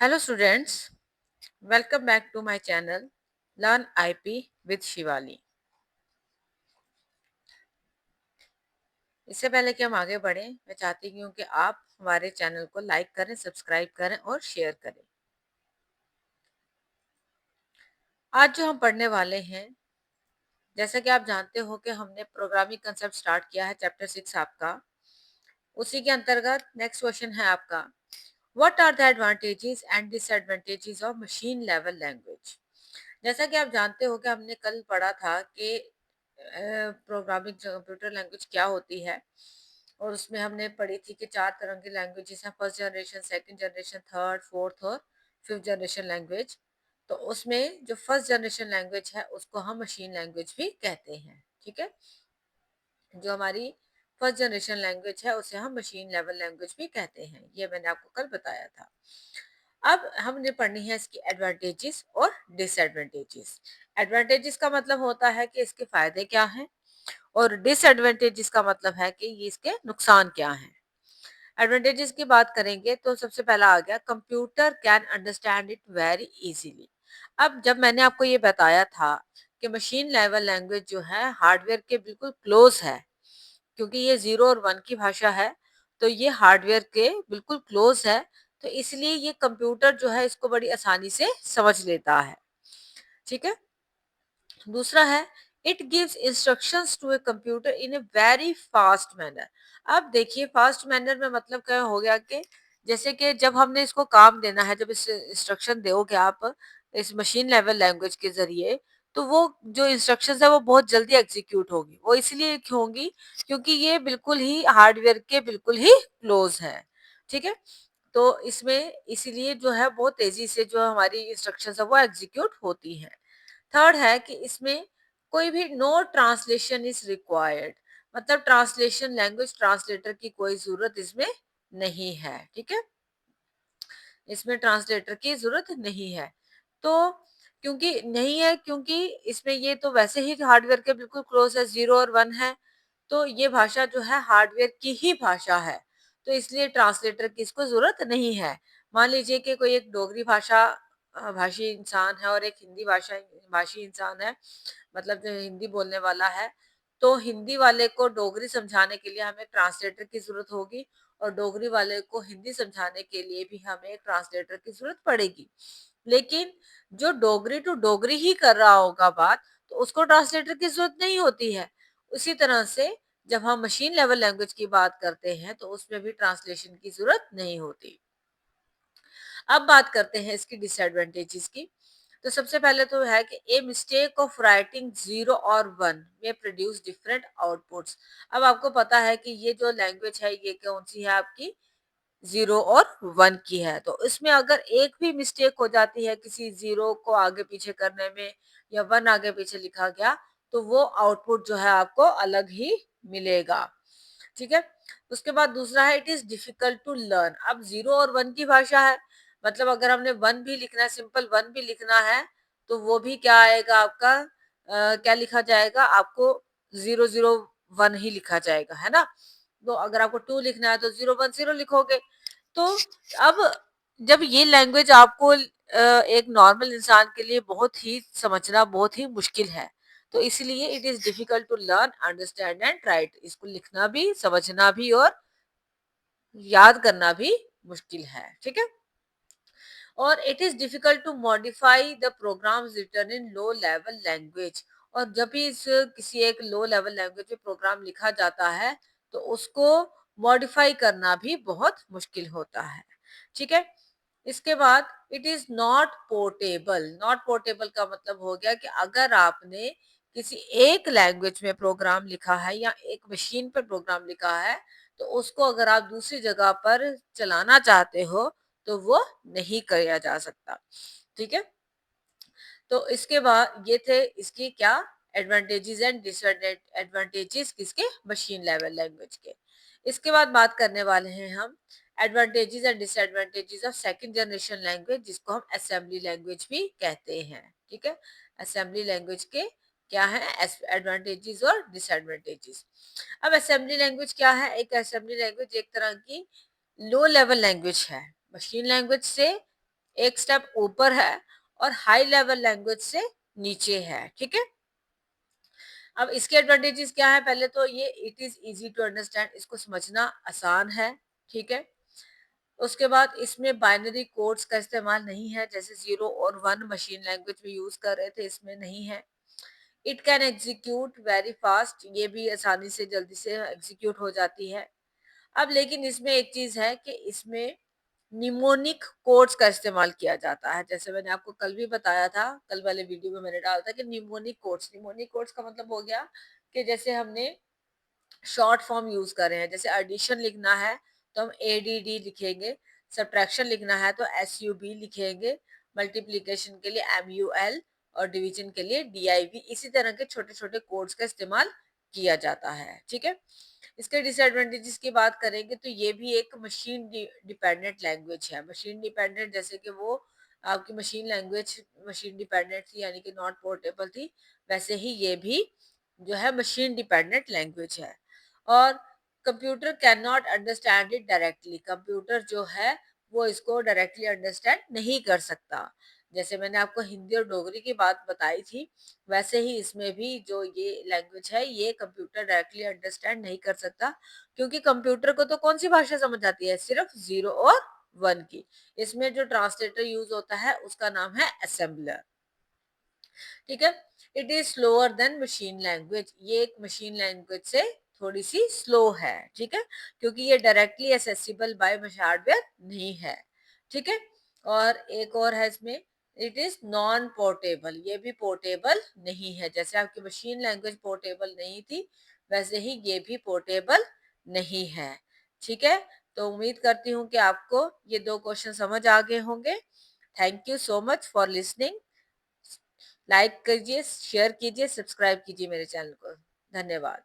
Hello students, welcome back to my channel Learn IP with Shivali। इससे पहले कि हम आगे बढ़ें, मैं चाहती हूँ कि आप हमारे चैनल को लाइक करें, सब्सक्राइब करें और शेयर करें। आज जो हम पढ़ने वाले हैं, जैसा कि आप जानते हो कि हमने प्रोग्रामिंग कंसेप्ट स्टार्ट किया है चैप्टर 6 आपका। उसी के अंतर्गत नेक्स्ट क्वेश्चन है आपका, what are the advantages and disadvantages of machine level language. जैसा कि आप जानते हो कि हमने कल पढ़ा था कि प्रोग्रामिंग कंप्यूटर लैंग्वेज क्या होती है, और उसमें हमने पढ़ी थी कि चार तरह की लैंग्वेजेस हैं, first generation, second generation, third, fourth और फिफ्थ जनरेशन लैंग्वेज। तो उसमें जो फर्स्ट जनरेशन लैंग्वेज है उसको हम मशीन लैंग्वेज भी कहते हैं। ठीक है, जो हमारी फर्स्ट जनरेशन लैंग्वेज है उसे हम मशीन लेवल लैंग्वेज भी कहते हैं, ये मैंने आपको कल बताया था। अब हमने पढ़नी है इसकी एडवांटेजेस और डिसएडवांटेजेस। एडवांटेजेस का मतलब होता है कि इसके फायदे क्या हैं, और डिसएडवांटेजेस का मतलब है कि ये इसके नुकसान क्या हैं। एडवांटेजेस की बात करेंगे तो सबसे पहला आ गया, computer can understand it very easily. अब जब मैंने आपको ये बताया था कि मशीन लेवल लैंग्वेज जो है हार्डवेयर के बिल्कुल क्लोज है, क्योंकि ये 0 और 1 की भाषा है, तो ये हार्डवेयर के बिल्कुल क्लोज है, तो इसलिए ये कंप्यूटर जो है इसको बड़ी आसानी से समझ लेता है। ठीक है, दूसरा है, it gives instructions to a computer in a very fast manner. अब देखिए, फास्ट मैनर में मतलब क्या हो गया कि जैसे कि जब हमने इसको काम देना है, जब इस इंस्ट्रक्शन दोगे आप इस मशीन लेवल लैंग्वेज के जरिए, तो वो जो इंस्ट्रक्शंस है वो बहुत जल्दी एग्जीक्यूट होगी। वो इसलिए होंगी क्योंकि ये बिल्कुल ही हार्डवेयर के बिल्कुल ही क्लोज है। ठीक है, तो इसमें इसीलिए जो है बहुत तेजी से जो हमारी इंस्ट्रक्शंस है वो एग्जीक्यूट होती हैं। थर्ड है कि इसमें कोई भी नो ट्रांसलेशन इज रिक्वायर्ड, मतलब ट्रांसलेशन, लैंग्वेज ट्रांसलेटर की कोई जरूरत इसमें नहीं है। ठीक है, इसमें ट्रांसलेटर की जरूरत नहीं है। तो क्योंकि नहीं है, क्योंकि इसमें ये तो वैसे ही हार्डवेयर के बिल्कुल क्लोज है, 0 और 1 है, तो ये भाषा जो है हार्डवेयर की ही भाषा है, तो इसलिए ट्रांसलेटर की इसको जरूरत नहीं है। मान लीजिए कि कोई एक डोगरी भाषा भाषी इंसान है और एक हिंदी भाषा भाषी इंसान है, मतलब जो हिंदी बोलने वाला है, तो हिंदी वाले को डोगरी समझाने के लिए हमें ट्रांसलेटर की जरूरत होगी, और डोगरी वाले को हिंदी समझाने के लिए भी हमें एक ट्रांसलेटर की जरूरत पड़ेगी। लेकिन जो डोगरी टू डोगरी ही कर रहा होगा बात, तो उसको ट्रांसलेटर की जरूरत नहीं होती है। उसी तरह से जब हम मशीन लेवल लैंग्वेज की बात करते हैं तो उसमें भी ट्रांसलेशन की जरूरत नहीं होती। अब बात करते हैं इसकी डिसएडवांटेजेस की। तो सबसे पहले तो है कि ए मिस्टेक ऑफ राइटिंग 0 और 1 में प्रोड्यूस डिफरेंट आउटपुट्स। अब आपको पता है कि ये जो लैंग्वेज है ये कौन सी है, आपकी 0 और 1 की है। तो इसमें अगर एक भी मिस्टेक हो जाती है, किसी 0 को आगे पीछे करने में या 1 आगे पीछे लिखा गया, तो वो आउटपुट जो है आपको अलग ही मिलेगा। ठीक है, उसके बाद दूसरा है, it is difficult to learn. अब 0 और 1 की भाषा है, मतलब अगर हमने 1 भी लिखना है, सिंपल 1 भी लिखना है, तो वो भी क्या आएगा आपका, क्या लिखा जाएगा, आपको 0 0 1 ही लिखा जाएगा, है ना। तो अगर आपको 2 लिखना है तो 0 1 0 लिखोगे। तो अब जब ये लैंग्वेज आपको एक नॉर्मल इंसान के लिए बहुत ही समझना बहुत ही मुश्किल है, तो इसलिए it is difficult to learn, understand and write. इसको लिखना भी, समझना भी और याद करना भी मुश्किल है। ठीक है, और it is difficult to modify the programs written in low level language. और जब भी इस किसी एक लो लेवल लैंग्वेज में प्रोग्राम लिखा जाता है तो उसको मॉडिफाई करना भी बहुत मुश्किल होता है। ठीक है, इसके बाद it is not portable. Not portable का मतलब हो गया कि अगर आपने किसी एक लैंग्वेज में प्रोग्राम लिखा है या एक मशीन पर प्रोग्राम लिखा है, तो उसको अगर आप दूसरी जगह पर चलाना चाहते हो तो वो नहीं किया जा सकता। ठीक है, तो इसके बाद ये थे इसकी क्या एडवांटेजेस एंड डिसएडवांटेजेस किसके, मशीन लेवल लैंग्वेज के। इसके बाद बात करने वाले हैं हम advantages and disadvantages of second generation language, जिसको हम असेंबली लैंग्वेज भी कहते हैं। ठीक है, असेंबली लैंग्वेज के क्या है एडवांटेजेस और डिसएडवांटेजेस। अब असेंबली लैंग्वेज क्या है, एक असेंबली लैंग्वेज एक तरह की लो लेवल लैंग्वेज है, मशीन लैंग्वेज से एक स्टेप ऊपर है और हाई लेवल लैंग्वेज से नीचे है, ठीक है। अब इसके एडवांटेजेस क्या है, पहले तो ये it is easy to understand, इसको समझना आसान है, ठीक है। उसके बाद इसमें बाइनरी कोड्स का इस्तेमाल नहीं है, जैसे 0 और 1 मशीन लैंग्वेज में यूज कर रहे थे, इसमें नहीं है। It can execute very fast, ये भी आसानी से जल्दी से एग्जीक्यूट हो जाती है। अब लेकिन इसमें एक चीज है कि इसमें निमोनिक कोड्स का इस्तेमाल किया जाता है, जैसे मैंने आपको कल भी बताया था, कल वाले वीडियो में मैंने डाला था कि निमोनिक कोड्स का मतलब हो गया कि जैसे हमने शॉर्ट फॉर्म यूज कर रहे हैं, जैसे एडिशन लिखना है तो हम एडीडी लिखेंगे, सब्ट्रैक्शन लिखना है तो एसयूबी लिखेंगे, मल्टीप्लिकेशन के लिए एमयूएल और डिवीजन के लिए डीआईवी, इसी तरह के छोटे छोटे कोड्स का इस्तेमाल किया जाता है, ठीक है। इसके डिसएडवांटेजेस की बात करेंगे तो ये भी एक मशीन डिपेंडेंट लैंग्वेज है। मशीन डिपेंडेंट जैसे कि वो आपकी मशीन लैंग्वेज मशीन डिपेंडेंट थी, यानी कि नॉट पोर्टेबल थी, वैसे ही ये भी जो है मशीन डिपेंडेंट लैंग्वेज है। और computer can not understand it directly, computer जो है वो इसको डायरेक्टली अंडरस्टैंड नहीं कर सकता। जैसे मैंने आपको हिंदी और डोगरी की बात बताई थी, वैसे ही इसमें भी जो ये लैंग्वेज है ये कंप्यूटर डायरेक्टली अंडरस्टैंड नहीं कर सकता, क्योंकि कंप्यूटर को तो कौन सी भाषा समझ आती है, सिर्फ 0 और 1 की। इसमें जो ट्रांसलेटर यूज होता है उसका नाम है असेंबलर, ठीक है। It is slower then machine language, ये एक मशीन लैंग्वेज से थोड़ी सी स्लो है, ठीक है, क्योंकि ये डायरेक्टली एसेसिबल बाय हार्डवेयर नहीं है, ठीक है। और एक और है इसमें, इट इज नॉन पोर्टेबल, ये भी पोर्टेबल नहीं है, जैसे आपकी मशीन लैंग्वेज पोर्टेबल नहीं थी वैसे ही ये भी पोर्टेबल नहीं है, ठीक है। तो उम्मीद करती हूँ कि आपको ये 2 क्वेश्चन समझ आ गए होंगे। Thank you so much for listening. Like कीजिए, शेयर कीजिए, सब्सक्राइब कीजिए मेरे चैनल को। धन्यवाद।